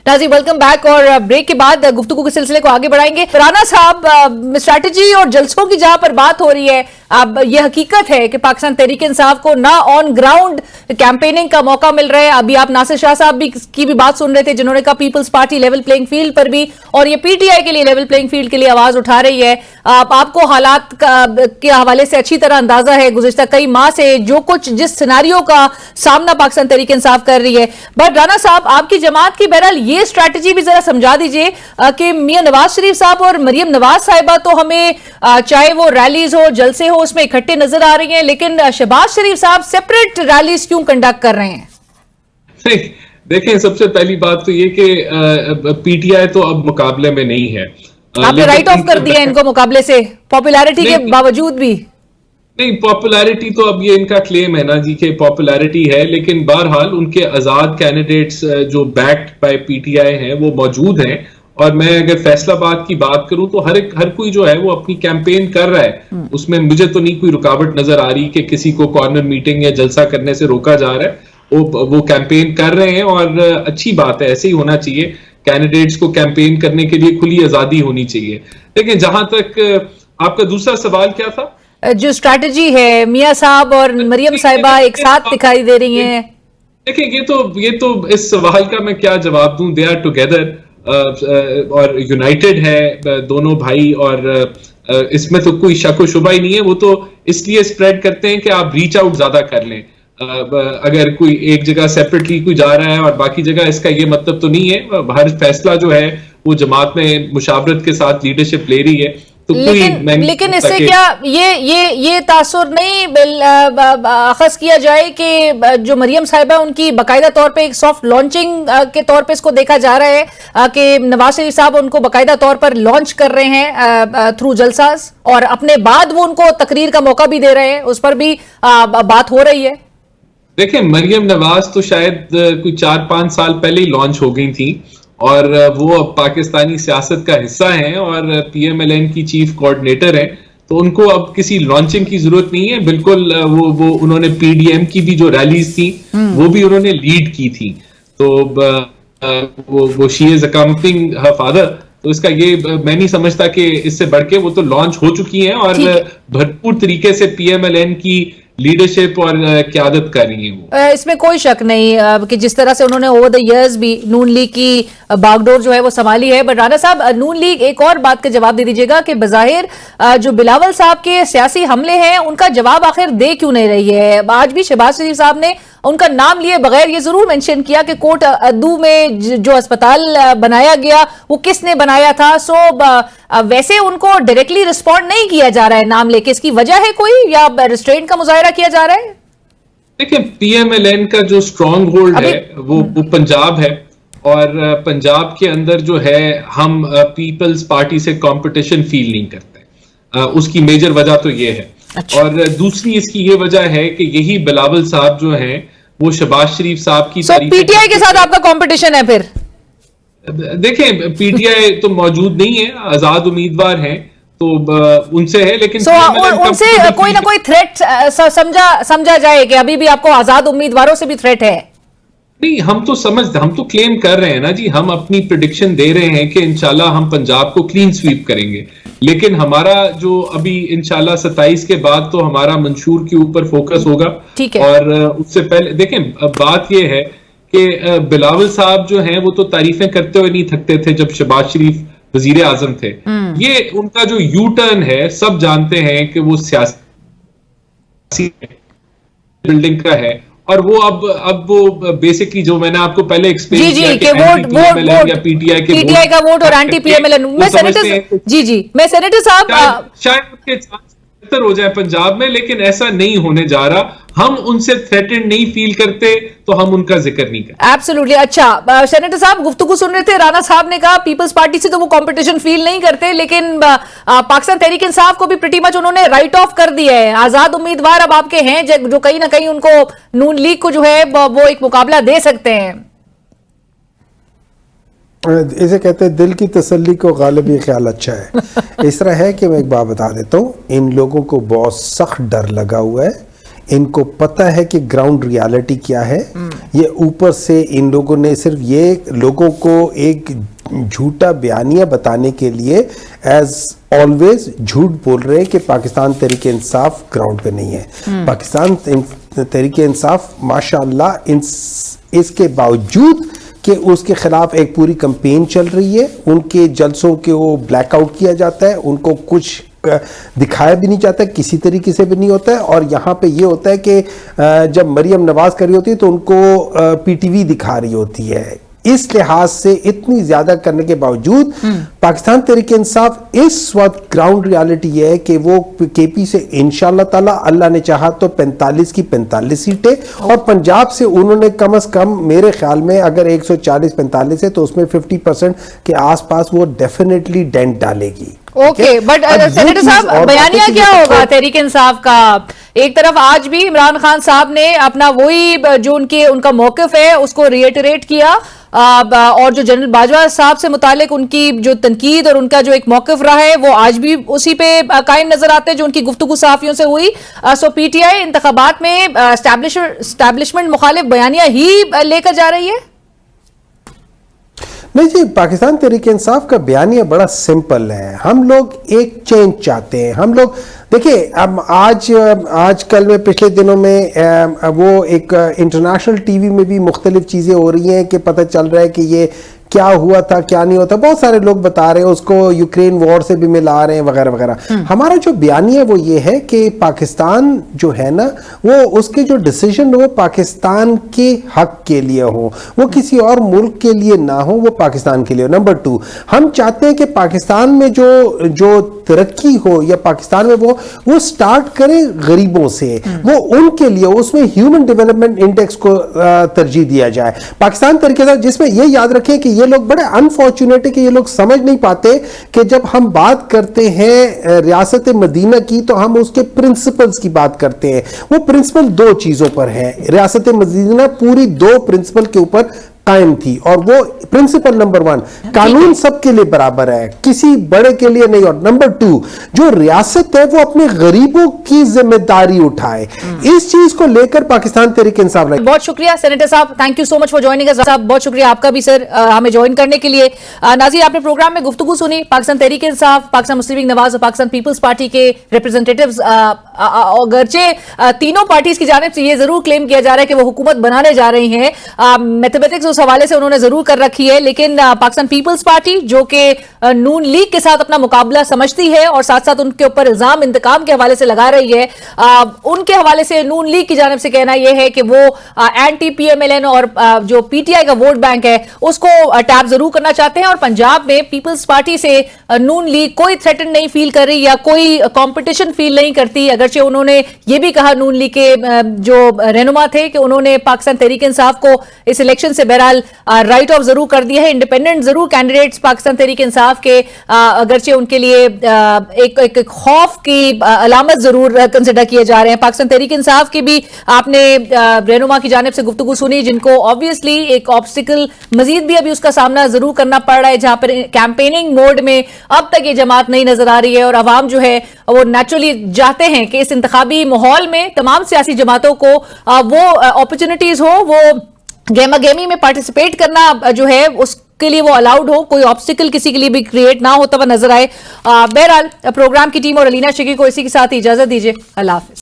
नाज़रीन welcome back. और break के बाद गुफ्तगू के सिलसिले को आगे बढ़ाएंगे। राना साहब, स्ट्रैटेजी और जलसों की जहां पर बात हो रही है, अब यह हकीकत है कि पाकिस्तान तहरीक इंसाफ को ना ऑन ग्राउंड कैंपेनिंग का मौका मिल रहा है। अभी आप नासिर शाह साहब की भी बात सुन रहे थे, जिन्होंने कहा Peoples Party level playing field पर भी और ये पीटीआई के लिए लेवल प्लेइंग फील्ड के लिए आवाज उठा रही है। आपको हालात के हवाले से अच्छी तरह अंदाजा है गुज़िश्ता कई माह से जो कुछ जिस सिनारियों का सामना पाकिस्तान तहरीक इंसाफ कर रही है। बट राना साहब, आपकी जमात की बहरहाल ये स्ट्रैटेजी भी जरा समझा दीजिए कि मियां नवाज शरीफ साहब और मरियम नवाज साहिबा तो हमें चाहे वो रैलीज हो जलसे हो उसमें इकट्ठे नजर आ रही हैं, लेकिन शहबाज शरीफ साहब सेपरेट रैलीज क्यों कंडक्ट कर रहे हैं? देखें, सबसे पहली बात तो ये कि पीटीआई तो अब मुकाबले में नहीं है। आपने राइट ऑफ कर दिया इनको मुकाबले से पॉपुलैरिटी के बावजूद भी? नहीं, पॉपुलैरिटी तो अब ये इनका क्लेम है ना जी कि पॉपुलैरिटी है, लेकिन बहरहाल उनके आजाद कैंडिडेट्स जो बैक्ड बाय पीटीआई हैं वो मौजूद हैं। और मैं अगर फैसलाबाद की बात करूं तो हर कोई जो है वो अपनी कैंपेन कर रहा है, उसमें मुझे तो नहीं कोई रुकावट नजर आ रही कि किसी को कॉर्नर मीटिंग या जलसा करने से रोका जा रहा है। वो कैंपेन कर रहे हैं और अच्छी बात है, ऐसे ही होना चाहिए। कैंडिडेट्स को कैंपेन करने के लिए खुली आजादी होनी चाहिए। लेकिन जहां तक आपका दूसरा सवाल क्या था, जो स्ट्रैटेजी है, मियां साहब और मरियम साहिबा एक साथ दिखाई दे रही हैं। देखिए, ये तो इस सवाल का मैं क्या जवाब दूं। दे आर टुगेदर और यूनाइटेड है दोनों भाई, और इसमें तो कोई शक व शुबा ही नहीं है। वो तो इसलिए स्प्रेड करते हैं कि आप रीच आउट ज्यादा कर लें। अगर कोई एक जगह सेपरेटली कोई जा रहा है और बाकी जगह, इसका ये मतलब तो नहीं है। हर फैसला जो है वो जमात में मुशावरत के साथ लीडरशिप ले रही है। तो लेकिन इससे क्या ये तासुर नहीं अखज़ किया जाए कि जो मरियम साहिबा उनकी बाकायदा तौर पे एक सॉफ्ट लॉन्चिंग के तौर पे इसको देखा जा रहा है कि नवाज शरीफ साहब उनको बाकायदा तौर पर लॉन्च कर रहे हैं थ्रू जलसाज, और अपने बाद वो उनको तकरीर का मौका भी दे रहे हैं, उस पर भी बात हो रही है। देखिए, मरियम नवाज तो शायद कोई 4-5 साल पहले ही लॉन्च हो गई थी और वो अब पाकिस्तानी सियासत का हिस्सा हैं और पीएमएलएन की चीफ कोऑर्डिनेटर हैं, तो उनको अब किसी लॉन्चिंग की जरूरत नहीं है। बिल्कुल वो उन्होंने पीडीएम की भी जो रैलीज थी वो भी उन्होंने लीड की थी। तो वो she is accompanying her father, तो इसका ये मैं नहीं समझता कि इससे बढ़ के वो तो लॉन्च हो चुकी हैं और भरपूर तरीके से पीएमएलएन की लीडरशिप और क़यादत कर रही है वो। इसमें कोई शक नहीं कि जिस तरह से उन्होंने ओवर द इयर्स भी नून लीग की बागडोर जो है वो संभाली है। बट राना साहब, नून लीग एक और बात का जवाब दे दीजिएगा कि बज़ाहिर जो बिलावल साहब के सियासी हमले हैं उनका जवाब आखिर दे क्यों नहीं रही है? आज भी शहबाज शरीफ साहब ने उनका नाम लिए बगैर ये जरूर मेंशन किया कि कोट अद्दू में जो अस्पताल बनाया गया वो किसने बनाया था। सो वैसे उनको डायरेक्टली रिस्पॉन्ड नहीं किया जा रहा है नाम लेके, इसकी वजह है कोई या रिस्ट्रेंट का मुजाहिरा किया जा रहा है? देखिए, पीएमएलएन का जो स्ट्रॉन्ग होल्ड है वो पंजाब है, और पंजाब के अंदर जो है हम पीपल्स पार्टी से कंपटीशन फील नहीं करते। उसकी मेजर वजह तो ये है। अच्छा। और दूसरी इसकी ये वजह है कि यही बिलावल साहब जो हैं वो शहबाज शरीफ साहब की पीटीआई के साथ आपका कंपटीशन है फिर? देखें, पीटीआई तो मौजूद नहीं है, आजाद उम्मीदवार हैं तो उनसे है, लेकिन उनसे कोई ना कोई थ्रेट समझा जाए कि अभी भी आपको आजाद उम्मीदवारों से भी थ्रेट है? नहीं, हम तो क्लेम कर रहे हैं ना जी, हम अपनी प्रेडिक्शन दे रहे हैं कि इंशाल्लाह हम पंजाब को क्लीन स्वीप करेंगे। लेकिन हमारा जो अभी इंशाल्लाह 27 के बाद तो हमारा मंशूर के ऊपर फोकस होगा। और उससे पहले देखें, बात यह है कि बिलावल साहब जो हैं वो तो तारीफें करते हुए नहीं थकते थे जब शहबाज शरीफ वजीर आजम थे। ये उनका जो यू टर्न है, सब जानते हैं कि वो सियासी बिल्डिंग का है, और वो अब वो बेसिकली जो मैंने आपको पहले एक्सप्लेन किया कि वोट या पीटीआई का वोट और एंटी पीएमएलएन। मैं सेनेटर साहब शायद हो जाए पंजाब में, लेकिन ऐसा नहीं होने जा रहा। हम उनसे थ्रेटेंड नहीं फील करते तो हम उनका जिक्र नहीं करते। एब्सोल्युटली। अच्छा सेनेटर साहब, गुफ्तगू सुन रहे थे, राना साहब ने कहा पीपल्स पार्टी से तो वो कंपटीशन फील नहीं करते, लेकिन पाकिस्तान तहरीक इंसाफ को भी प्रीटी मच उन्होंने राइट ऑफ कर दिया है। आजाद उम्मीदवार अब आपके हैं जो कहीं ना कहीं उनको नून लीग को जो है वो एक मुकाबला दे सकते हैं। इसे कहते हैं दिल की तसल्ली को गालिब ये ख्याल अच्छा है। इस तरह है कि मैं एक बात बता देता हूँ, इन लोगों को बहुत सख्त डर लगा हुआ है। इनको पता है कि ग्राउंड रियलिटी क्या है। ये ऊपर से इन लोगों ने सिर्फ ये लोगों को एक झूठा बयानिया बताने के लिए एज ऑलवेज झूठ बोल रहे हैं कि पाकिस्तान तहरीक इंसाफ ग्राउंड पे नहीं है। पाकिस्तान तहरीक इंसाफ माशाअल्लाह इसके बावजूद कि उसके खिलाफ एक पूरी कैंपेन चल रही है, उनके जलसों के वो ब्लैकआउट किया जाता है, उनको कुछ दिखाया भी नहीं जाता, किसी तरीके से भी नहीं होता है। और यहाँ पे ये होता है कि जब मरियम नवाज कर रही होती है तो उनको पीटीवी दिखा रही होती है। इस लिहाज से इतनी ज्यादा करने के बावजूद पाकिस्तान तहरीक इंसाफ इस वक्त ग्राउंड रियलिटी ये है कि वो केपी से इंशाअल्लाह ताला अल्लाह ने चाहा तो 45 की 45 सीटें, और पंजाब से उन्होंने कम से कम मेरे ख्याल में अगर 140-45 है तो उसमें 50% के आसपास वो डेफिनेटली डेंट डालेगी। ओके, बट सेनेटर साहब बयानिया क्या होगा तहरीक इंसाफ का? एक तरफ आज भी इमरान खान साहब ने अपना वही जो उनका मौकिफ है उसको रिएटरेट किया, और जो जनरल बाजवा साहब से मुतालिक उनकी जो तनकीद और उनका जो एक मौकिफ रहा है वो आज भी उसी पे कायम नजर आते हैं जो उनकी गुफ्तगू सहाफियों से हुई। सो पीटीआई इंतखाबात में एस्टैब्लिशमेंट मुखालिफ बयानिया ही लेकर जा रही है? नहीं जी, पाकिस्तान तहरीक इंसाफ का बयानिया बड़ा सिंपल है। हम लोग एक चेंज चाहते हैं। हम लोग देखिए, अब आजकल में पिछले दिनों में वो एक इंटरनेशनल टीवी में भी मुख्तलिफ चीज़ें हो रही हैं कि पता चल रहा है कि ये क्या हुआ था क्या नहीं होता। बहुत सारे लोग बता रहे हैं, उसको यूक्रेन वॉर से भी मिला रहे हैं वगैरह वगैरह। हमारा जो बयानिया वो ये है कि पाकिस्तान जो है ना वो उसके जो डिसीजन वो पाकिस्तान के हक के लिए हो, वो किसी और मुल्क के लिए ना हो, वो पाकिस्तान के लिए हो। नंबर 2, हम चाहते हैं कि पाकिस्तान में जो तरक्की हो या पाकिस्तान में वो स्टार्ट करे गरीबों से, वो उनके लिए, उसमें ह्यूमन डेवलपमेंट इंडेक्स को तरजीह दिया जाए। पाकिस्तान तरीके से जिसमें ये याद रखें कि ये लोग बड़े अनफॉर्चुनेट है कि ये लोग समझ नहीं पाते कि जब हम बात करते हैं रियासत मदीना की तो हम उसके प्रिंसिपल्स की बात करते हैं। वो प्रिंसिपल 2 चीजों पर है। रियासत मदीना पूरी 2 प्रिंसिपल के ऊपर कायम थी, और वो प्रिंसिपल नंबर 1 कानून सबके लिए बराबर है, किसी बड़े के लिए नहीं, और नंबर 2 जो रियासत है वो अपने गरीबों की जिम्मेदारी उठाए। इस चीज को लेकर पाकिस्तान तहरीक इंसाफ लगे। बहुत शुक्रिया सेनेटर साहब, thank you so much for joining us. साहब बहुत शुक्रिया आपका भी सर हमें ज्वाइन करने के लिए। नाज़रीन, आपने प्रोग्राम में गुफ्तगू सुनी पाकिस्तान तहरीक इंसाफ, पाकिस्तान मुस्लिम लीग नवाज और पाकिस्तान पीपल्स पार्टी के रिप्रेजेंटेटिव्स। अगरचे तीनों पार्टीज की जानिब से ये जरूर क्लेम किया जा रहा है कि वो हुकूमत बनाने जा रही है। मैथमेटिक्स उस हवाले से उन्होंने जरूर कर रखी है, लेकिन पाकिस्तान पीपल्स पार्टी जो कि नून लीग के साथ अपना मुकाबला समझती है और साथ साथ उनके ऊपर इल्जाम इंतकाम के हवाले से लगा रही है, उनके हवाले से नून लीग की जानिब से कहना यह है कि वो एंटी पीएमएलएन और जो पीटीआई का वोट बैंक है उसको टैप जरूर करना चाहते हैं। और पंजाब में पीपल्स पार्टी से नून लीग कोई थ्रेटन नहीं फील कर रही या कोई कंपटीशन फील नहीं करती। अगरचे उन्होंने ये भी कहा नून लीग के जो रहनुमा थे कि उन्होंने पाकिस्तान तहरीक इंसाफ को इस इलेक्शन से बहरहाल राइट ऑफ जरूर कर दिया है। इंडिपेंडेंट जरूर कैंडिडेट्स पाकिस्तान तहरीक इंसाफ के अगरचे उनके लिए एक खौफ की अलामत जरूर कंसिडर किए जा रहे हैं। पाकिस्तान तहरीक इंसाफ की भी आपने रहनुमा की जानिब से गुफ्तगू सुनी, जिनको ऑब्वियसली एक ऑब्स्टिकल मजीद भी अभी उसका सामना जरूर करना पड़ रहा है, जहां पर कैंपेनिंग मोड में अब तक ये जमात नहीं नजर आ रही है। और अवाम जो है वो नेचुरली चाहते हैं कि इस इंतखाबी माहौल में तमाम सियासी जमातों को वो अपॉर्चुनिटीज हो, वो गेमा गेमी में पार्टिसिपेट करना जो है उसके लिए वो अलाउड हो, कोई ऑब्स्टिकल किसी के लिए भी क्रिएट ना होता हुआ नजर आए। बहरहाल प्रोग्राम की टीम और अलीना शेखी को इसी के साथ इजाजत दीजिए। अल्लाह हाफिज।